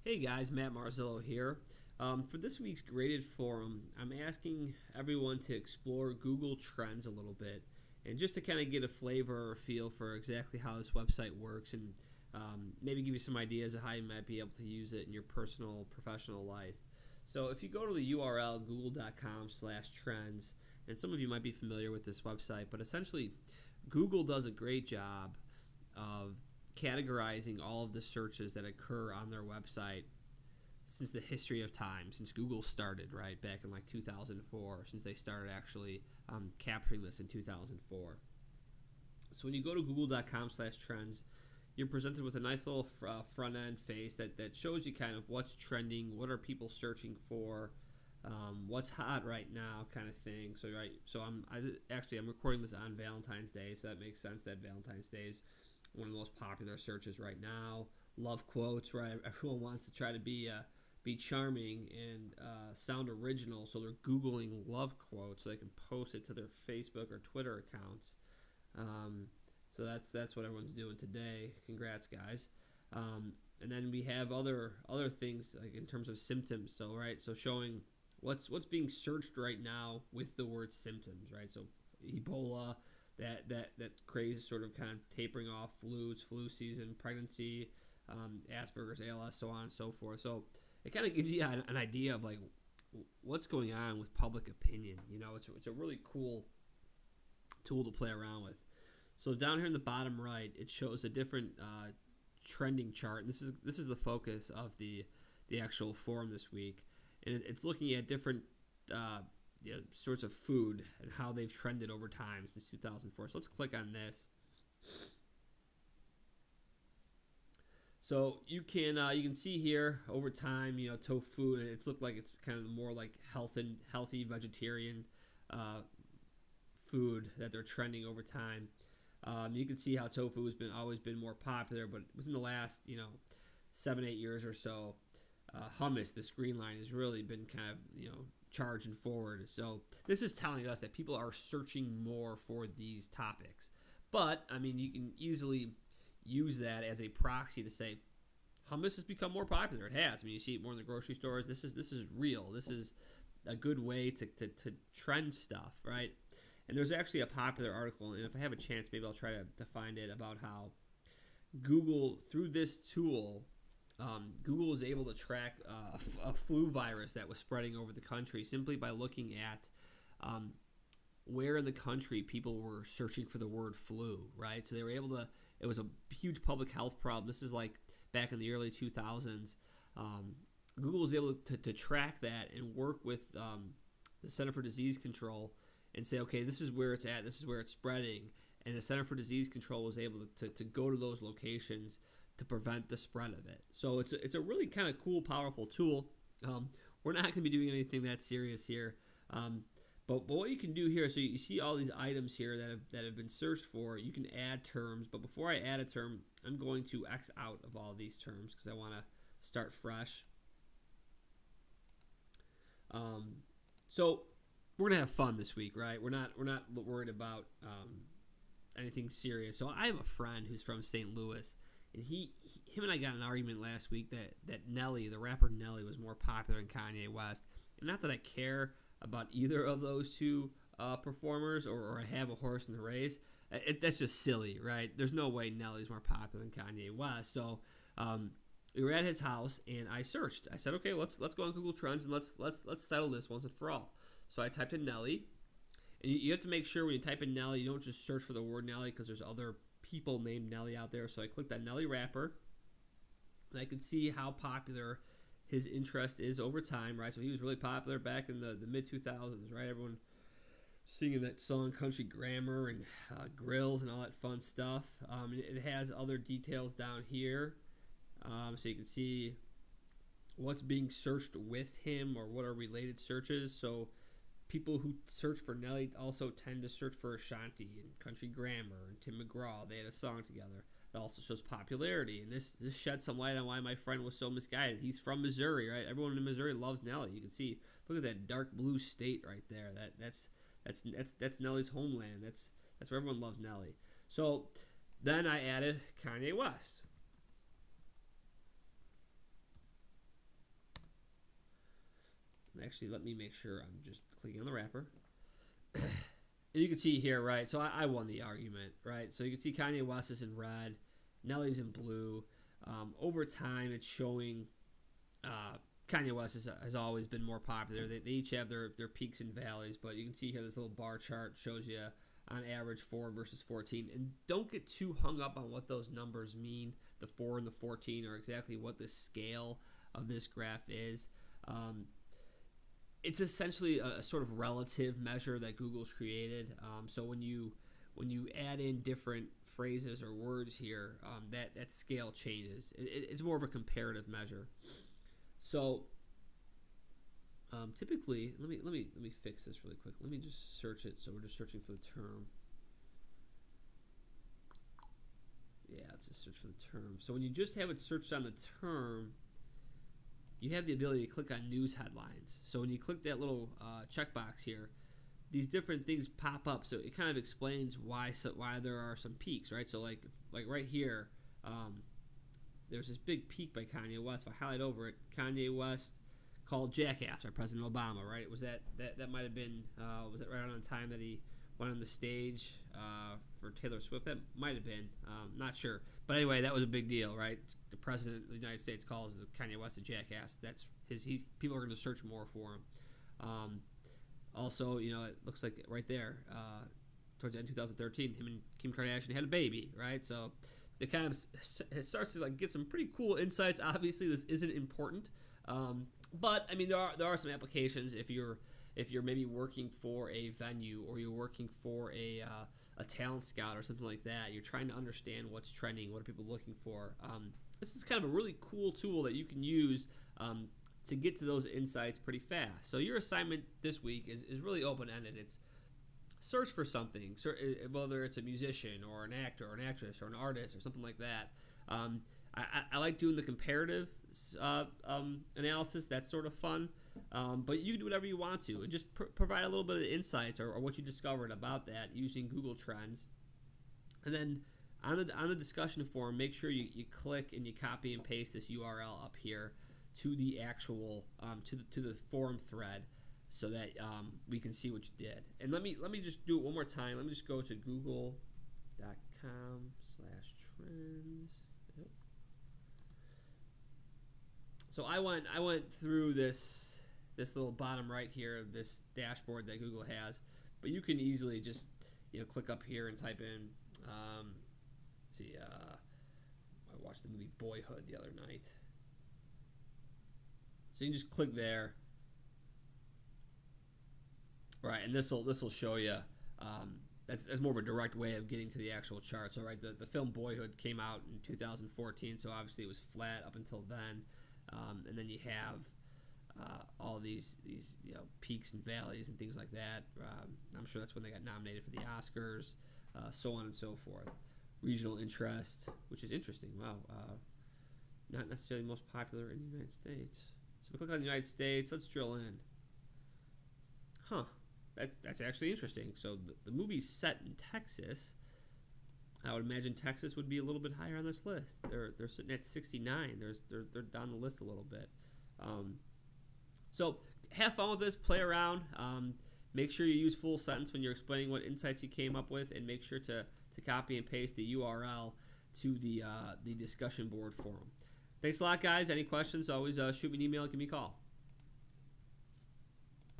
Hey guys, Matt Marzillo here. For this week's graded forum, I'm asking everyone to explore Google Trends a little bit and just to kind of get a flavor or a feel for exactly how this website works and maybe give you some ideas of how you might be able to use it in your personal, professional life. So if you go to the URL google.com/trends, and some of you might be familiar with this website, but essentially Google does a great job of categorizing all of the searches that occur on their website since the history of time, since Google started, right, back in like 2004, since they started actually capturing this in 2004. So when you go to google.com/trends, you're presented with a nice little front end face that shows you kind of what's trending, what are people searching for, what's hot right now, kind of thing. So I'm recording this on Valentine's Day, so that makes sense that Valentine's Day is one of the most popular searches right now. Love quotes, right? Everyone wants to try to be charming and sound original, so they're Googling love quotes so they can post it to their Facebook or Twitter accounts. So that's what everyone's doing today. Congrats, guys. And then we have other things like in terms of symptoms. So showing what's being searched right now with the word symptoms, right? So Ebola, that craze sort of kind of tapering off, flu season, pregnancy, Asperger's, ALS, so on and so forth. So it kind of gives you an idea of like what's going on with public opinion. You know, it's a really cool tool to play around with. So down here in the bottom right, it shows a different trending chart. And this is the focus of the actual forum this week, and it's looking at different sorts of food and how they've trended over time since 2004. So let's click on this. So you can see here over time, tofu, and it's looked like it's kind of more like healthy vegetarian food that they're trending over time. You can see how tofu has always been more popular, but within the last 7-8 years or so, hummus, this green line, has really been kind of charging forward. So this is telling us that people are searching more for these topics. But I mean, you can easily use that as a proxy to say hummus has become more popular. It has. I mean, you see it more in the grocery stores. This is real. This is a good way to trend stuff, right? And there's actually a popular article, and if I have a chance, maybe I'll try to find it, about how Google, through this tool, Google was able to track a flu virus that was spreading over the country simply by looking at where in the country people were searching for the word flu, right? So they were able to, it was a huge public health problem. This is like back in the early 2000s. Google was able to track that and work with the Center for Disease Control and say, okay, this is where it's at, this is where it's spreading. And the Center for Disease Control was able to go to those locations to prevent the spread of it. So it's a really kind of cool, powerful tool. We're not going to be doing anything that serious here. But what you can do here, so you see all these items here that have been searched for. You can add terms, but before I add a term, I'm going to X out of all these terms because I want to start fresh. So we're gonna have fun this week, right? We're not worried about anything serious. So I have a friend who's from St. Louis, and him and I got in an argument last week that Nelly, the rapper Nelly, was more popular than Kanye West. And not that I care about either of those two performers or I have a horse in the race. That's just silly, right? There's no way Nelly's more popular than Kanye West. So we were at his house, and I searched. I said, okay, let's go on Google Trends and let's settle this once and for all. So I typed in Nelly, and you have to make sure when you type in Nelly, you don't just search for the word Nelly because there's other people named Nelly out there. So I clicked on Nelly rapper, and I could see how popular his interest is over time, right? So he was really popular back in the mid-2000s, right? Everyone singing that song Country Grammar and Grills and all that fun stuff. It has other details down here, so you can see what's being searched with him or what are related searches. So people who search for Nelly also tend to search for Ashanti and Country Grammar and Tim McGraw. They had a song together. It also shows popularity, and this sheds some light on why my friend was so misguided. He's from Missouri, right? Everyone in Missouri loves Nelly. You can see, look at that dark blue state right there. That's Nelly's homeland. That's where everyone loves Nelly. So then I added Kanye West. Actually, let me make sure I'm just clicking on the wrapper. And you can see here, right? So I won the argument, right? So you can see Kanye West is in red, Nelly's in blue. Over time, it's showing Kanye West has always been more popular. They each have their peaks and valleys, but you can see here this little bar chart shows you on average 4 versus 14. And don't get too hung up on what those numbers mean, the 4 and the 14, or exactly what the scale of this graph is. It's essentially a sort of relative measure that Google's created. So when you add in different phrases or words here, that scale changes. It's more of a comparative measure. So typically, let me fix this really quick. Let me just search it. So we're just searching for the term. Yeah, let's just search for the term. So when you just have it searched on the term, you have the ability to click on news headlines. So when you click that little checkbox here, these different things pop up. So it kind of explains why there are some peaks, right? So like right here, there's this big peak by Kanye West. If I highlight over it, Kanye West called jackass by President Obama, right? It was that might have been was it right around the time that he went on the stage for Taylor Swift? That might have been, not sure. But anyway, that was a big deal, right? The president of the United States calls Kanye West a jackass. That's people are going to search more for him. Also, it looks like right there, towards the end of 2013, him and Kim Kardashian had a baby, right? So it starts to get some pretty cool insights. Obviously, this isn't important, but I mean there are some applications if you're maybe working for a venue or you're working for a talent scout or something like that. You're trying to understand what's trending, what are people looking for. This is kind of a really cool tool that you can use to get to those insights pretty fast. So your assignment this week is really open-ended. It's search for something, whether it's a musician or an actor or an actress or an artist or something like that. I like doing the comparative analysis. That's sort of fun. But you can do whatever you want to and just provide a little bit of insights or what you discovered about that using Google Trends. And then on the discussion forum, make sure you click and you copy and paste this URL up here to the actual to the forum thread so that we can see what you did. And let me just do it one more time. Let me just go to google.com/trends. Yep. So I went through this little bottom right here of this dashboard that Google has, but you can easily just click up here and type in. I watched the movie Boyhood the other night. So you can just click there, right? And this will show you. That's more of a direct way of getting to the actual chart. So right, the film Boyhood came out in 2014, so obviously it was flat up until then, and then you have all these peaks and valleys and things like that. I'm sure that's when they got nominated for the Oscars, so on and so forth. Regional interest, which is interesting. Wow, not necessarily most popular in the United States. So if we click on the United States, let's drill in. Huh, that's actually interesting. So the movie's set in Texas. I would imagine Texas would be a little bit higher on this list. They're sitting at 69. They're down the list a little bit. So have fun with this. Play around. Make sure you use full sentence when you're explaining what insights you came up with, and make sure to copy and paste the URL to the discussion board forum. Thanks a lot, guys. Any questions, always shoot me an email, give me a call.